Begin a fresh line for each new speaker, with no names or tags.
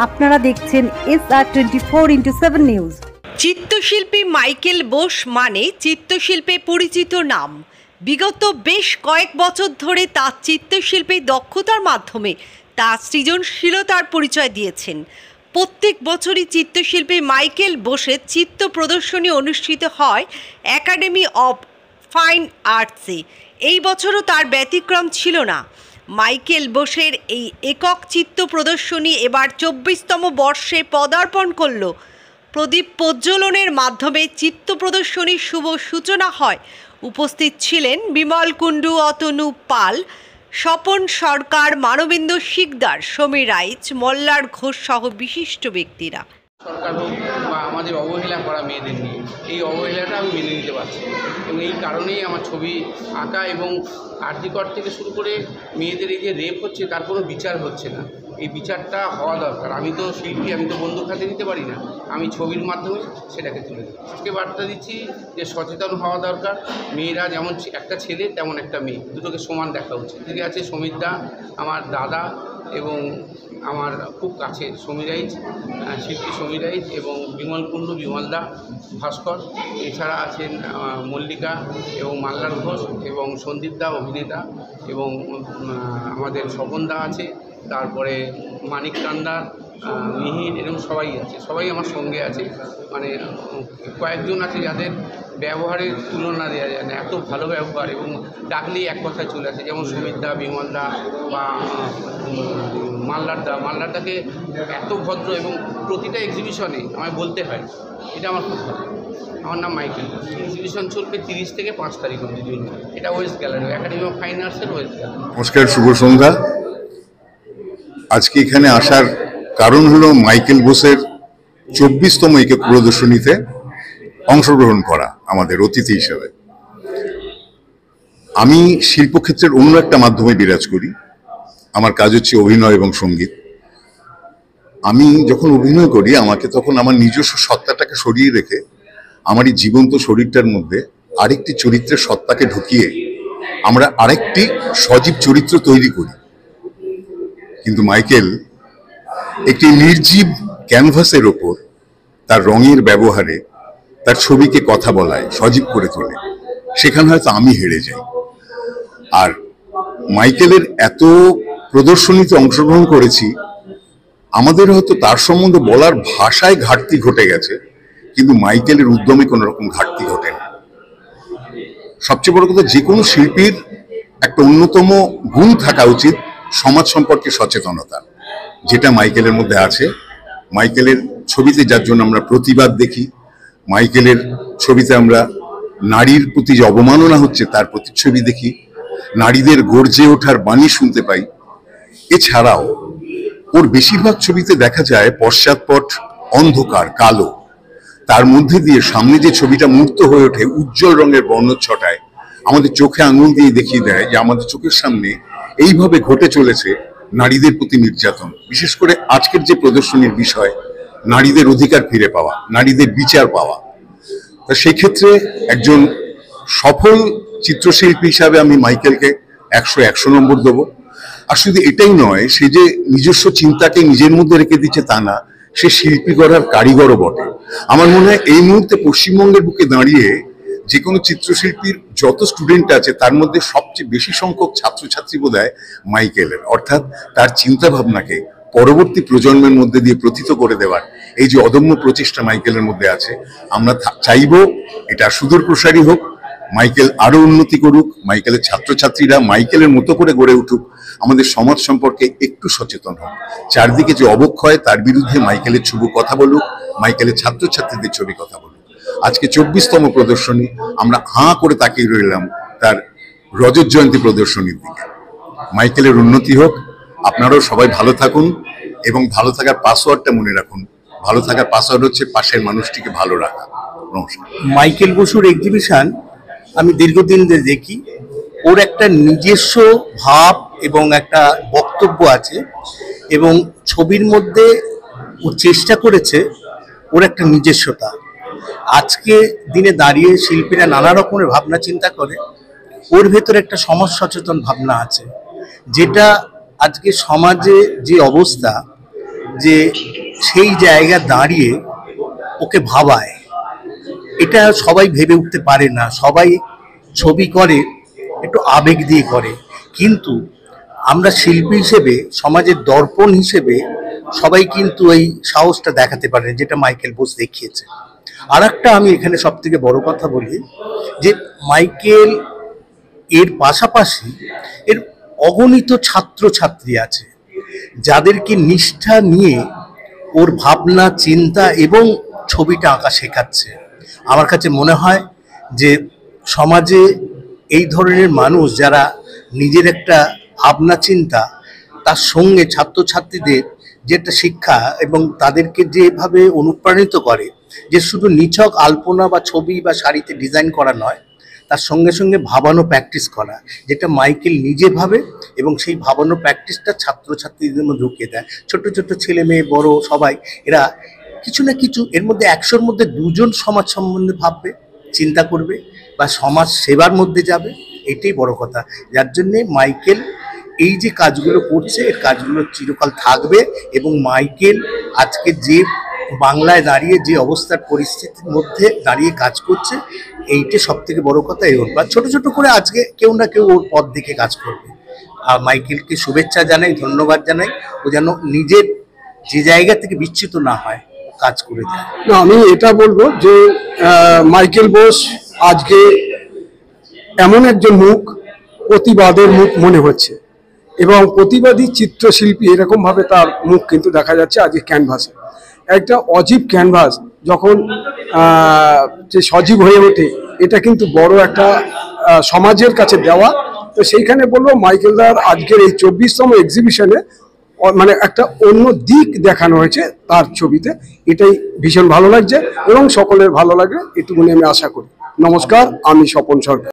আপনারা দেখছেন SR24x7 news.
চিত্রশিল্পী মাইকেল বোস মানে চিত্রশিল্পে পরিচিত নাম। বিগত বেশ কয়েক বছর ধরে তার চিত্রশিল্পী দক্ষতার মাধ্যমে তার সৃজনশীলতার পরিচয় দিয়েছেন। প্রত্যেক বছরই চিত্রশিল্পী মাইকেল বোসের চিত্র প্রদর্শনী অনুষ্ঠিত হয় একাডেমি অফ ফাইন আর্টসে। এই বছরও তার ব্যতিক্রম ছিল না। মাইকেল বোসের এই একক চিত্র প্রদর্শনী এবার 24তম বর্ষে পদার্পণ করল। প্রদীপ প্রজ্বলনের মাধ্যমে চিত্র প্রদর্শনীর শুভ সূচনা হয়। উপস্থিত ছিলেন বিমল কুণ্ডু, অতনু পাল, স্বপন সরকার, মানবেন্দ্র শিকদার, সমীর রাইচ, মল্লার ঘোষ সহ বিশিষ্ট ব্যক্তিরা।
সরকার হোক বা আমাদের অবহেলা করা মেয়েদের নিয়ে, এই অবহেলাটা আমি মেনে নিতে পারছি এবং এই কারণেই আমার ছবি আঁকা এবং আর্যিকর থেকে শুরু করে মেয়েদের এই যে রেপ হচ্ছে তার কোনো বিচার হচ্ছে না। এই বিচারটা হওয়া দরকার। আমি তো শিল্পী, আমি তো বন্দুক হাতে নিতে পারি না, আমি ছবির মাধ্যমে সেটাকে তুলে দিই। আজকে বার্তা দিচ্ছি যে সচেতন হওয়া দরকার। মেয়েরা যেমন একটা ছেলে তেমন একটা মেয়ে, দুটোকে সমান দেখা উচিত। এদিকে আছে সমীর দা, আমার দাদা এবং আমার খুব কাছের সমীর রাইচ, শিল্পী সমীর রাইচ এবং বিমল কুণ্ডু, বিমলদা, ভাস্কর, এছাড়া আছেন মল্লিকা এবং মাল্লার ঘোষ এবং সন্দীপদা অভিনেতা এবং আমাদের স্বপনদা আছে, তারপরে মানিক কান্দার, মিহির, এরকম সবাই আছে, সবাই আমার সঙ্গে আছে। মানে কয়েকজন আছে যাদের ব্যবহারের তুলনা দেওয়া যায় না, এত ভালো ব্যবহার এবং ডাকলেই এক কথায় চলে আসে। যেমন সমীরদা, বিমলদা বা মাল্লারদাকে এত ভদ্র এবং প্রতিটা এক্সিবিশনে আমায় বলতে হয়, এটা আমার খুব ভালো। আমার নাম মাইকেল। এক্সিবিশন চলবে 30 থেকে 5 তারিখ অবধি জুন। এটা West gallery, academy of fine আর্টসের ওয়েস্ট গ্যালারি।
নমস্কার, শুভ সন্ধ্যা। আজকে এখানে আসার কারণ হলো মাইকেল বোসের 24তম একক প্রদর্শনীতে অংশগ্রহণ করা আমাদের অতিথি হিসেবে। আমি শিল্পক্ষেত্রের অন্য একটা মাধ্যমে বিরাজ করি। আমার কাজ হচ্ছে অভিনয় এবং সঙ্গীত। আমি যখন অভিনয় করি আমাকে তখন আমার নিজস্ব সত্তাটাকে সরিয়ে রেখে আমার এই জীবন্ত শরীরটার মধ্যে আরেকটি চরিত্রের সত্তাকে ঢুকিয়ে আমরা আরেকটি সজীব চরিত্র তৈরি করি। কিন্তু মাইকেল একটি নির্জীব ক্যানভাসের ওপর তার রঙের ব্যবহারে তার ছবিকে কথা বলায় সজীব করে তোলে। সেখানে হয়তো আমি হেরে যাই। আর মাইকেলের এত প্রদর্শনীতে অংশগ্রহণ করেছি, আমাদের হয়তো তার সম্বন্ধে বলার ভাষায় ঘাটতি ঘটে গেছে, কিন্তু মাইকেলের উদ্যমে কোনো রকম ঘাটতি ঘটেনি। সবচেয়ে বড় কথা, যে কোনো শিল্পীর একটা অন্যতম গুণ থাকা উচিত সমাজ সম্পর্কে সচেতনতা, যেটা মাইকেলের মধ্যে আছে। মাইকেলের ছবিতে যার জন্য আমরা প্রতিবাদ দেখি, মাইকেলের ছবিতে আমরা নারীর প্রতি যে অবমাননা হচ্ছে তার প্রতিচ্ছবি দেখি, নারীদের গর্জে ওঠার বাণী শুনতে পাই। এছাড়াও ওর বেশিরভাগ ছবিতে দেখা যায় পশ্চাৎপট অন্ধকার, কালো, তার মধ্যে দিয়ে সামনে যে ছবিটা মূর্ত হয়ে ওঠে উজ্জ্বল রঙের বর্ণচ্ছটায় আমাদের চোখে আঙুল দিয়ে দেখিয়ে দেয় যে আমাদের চোখের সামনে এইভাবে ঘটে চলেছে নারীদের প্রতি নির্যাতন। বিশেষ করে আজকের যে প্রদর্শনীর বিষয়, নারীদের অধিকার ফিরে পাওয়া, নারীদের বিচার পাওয়া। তা সেক্ষেত্রে একজন সফল চিত্রশিল্পী হিসাবে আমি মাইকেলকে 100 নম্বর দেবো। আর শুধু এটাই নয়, সে যে নিজস্ব চিন্তাকে নিজের মধ্যে রেখে দিচ্ছে তা না, সে শিল্পী গড়ার কারিগরও বটে। আমার মনে হয় এই মুহূর্তে পশ্চিমবঙ্গের বুকে দাঁড়িয়ে যে কোনো চিত্রশিল্পীর যত স্টুডেন্ট আছে তার মধ্যে সবচেয়ে বেশি সংখ্যক ছাত্রছাত্রী বোধহয় মাইকেলের। অর্থাৎ তার চিন্তা ভাবনাকে পরবর্তী প্রজন্মের মধ্যে দিয়ে প্রথিত করে দেওয়ার এই যে অদম্য প্রচেষ্টা মাইকেলের মধ্যে আছে, আমরা চাইব এটা সুদূর প্রসারী হোক, মাইকেল আরো উন্নতি করুক, মাইকেলের ছাত্রছাত্রীরা মাইকেলের মতো করে গড়ে উঠুক, আমাদের সমাজ সম্পর্কে একটু সচেতন হোক। চারদিকে যে অবক্ষয় তার বিরুদ্ধে মাইকেলের ছবি কথা বলুক, মাইকেলের ছাত্রছাত্রীদের ছবি কথা বলুক। আজকে 24তম প্রদর্শনী, আমরা হাঁ করে তাকিয়ে রইলাম তার রজত জয়ন্তী প্রদর্শনীর দিকে। মাইকেলের উন্নতি হোক, আপনারাও সবাই ভালো থাকুন এবং ভালো থাকার পাসওয়ার্ডটা মনে রাখুন। ভালো থাকার পাসওয়ার্ড হচ্ছে পাশের মানুষটিকে ভালো রাখা। নমস্কার।
মাইকেল বসুর এক্সিবিশন আমি দীর্ঘদিন ধরে দেখি। ওর একটা নিজস্ব ভাব এবং একটা বক্তব্য আছে এবং ছবির মধ্যে ও চেষ্টা করেছে ওর একটা নিজস্বতা। আজকে দিনে দাঁড়িয়ে শিল্পীরা নানা রকমের ভাবনা চিন্তা করে, ওর ভেতরে একটা সমাজ সচেতন ভাবনা আছে, যেটা আজকে সমাজে যে অবস্থা, যে সেই জায়গা দাঁড়িয়ে ওকে ভাবায়। এটা সবাই ভেবে উঠতে পারে না, সবাই ছবি করে একটু আবেগ দিয়ে করে, কিন্তু আমরা শিল্পী হিসেবে, সমাজের দর্পণ হিসেবে সবাই কিন্তু এই সাহসটা দেখাতে পারে, যেটা মাইকেল বোস দেখিয়েছে। আর একটা আমি এখানে সব থেকে বড় কথা বলি যে মাইকেল এর পাশাপাশি এর অগণিত ছাত্রছাত্রী আছে যাদেরকে নিষ্ঠা নিয়ে ওর ভাবনা, চিন্তা এবং ছবিটা আঁকা শেখাচ্ছে। আমার কাছে মনে হয় যে সমাজে এই ধরনের মানুষ যারা নিজের একটা ভাবনা চিন্তা, তার সঙ্গে ছাত্রছাত্রীদের যে একটা শিক্ষা এবং তাদেরকে যেভাবে অনুপ্রাণিত করে, যে শুধু নিছক আলপনা বা ছবি বা শাড়িতে ডিজাইন করা নয়, তার সঙ্গে সঙ্গে ভাবানো প্র্যাকটিস করা, যেটা মাইকেল নিজে ভাবে এবং সেই ভাবানো প্র্যাকটিসটা ছাত্রছাত্রীদের মধ্যে ঢুকিয়ে দেয়। ছোট ছোট ছেলে মেয়ে, বড় সবাই এরা কিছু না কিছু, এর মধ্যে 100-র মধ্যে 2জন সমাজ সম্বন্ধে ভাববে, চিন্তা করবে বা সমাজ সেবার মধ্যে যাবে। এটাই বড় কথা, যার জন্যে মাইকেল এই যে কাজগুলো করছে, এর কাজগুলো চিরকাল থাকবে। এবং মাইকেল আজকে যে বাংলায় দাঁড়িয়ে যে অবস্থার পরিস্থিতির মধ্যে দাঁড়িয়ে কাজ করছে, এইটা সব থেকে বড় কথা। এই ওর ছোট ছোট করে আজকে কেউ না কেউ ওর পথ দেখে কাজ করবে। আর মাইকেলকে শুভেচ্ছা জানাই, ধন্যবাদ জানাই। ও যেন নিজের যে জায়গা থেকে বিচ্যুত না হয়, কাজ করে দেয়।
না, আমি এটা বলবো যে মাইকেল বোস আজকে এমন একজন মুখ, প্রতিবাদের মুখ মনে হচ্ছে, এবং প্রতিবাদী চিত্রশিল্পী এরকমভাবে তার মুখ কিন্তু দেখা যাচ্ছে আজকে ক্যানভাসে। একটা অজীব ক্যানভাস যখন যে সজীব হয়ে ওঠে, এটা কিন্তু বড় একটা সমাজের কাছে দেওয়া। তো সেইখানে বলবো মাইকেলদার আজকের এই 24তম এক্সিবিশনে মানে একটা অন্য দিক দেখানো হয়েছে তার ছবিতে। এটাই ভীষণ ভালো লাগছে এবং সকলের ভালো লাগবে, এটুকুনি আমি আশা করি। নমস্কার, আমি স্বপন সরকার।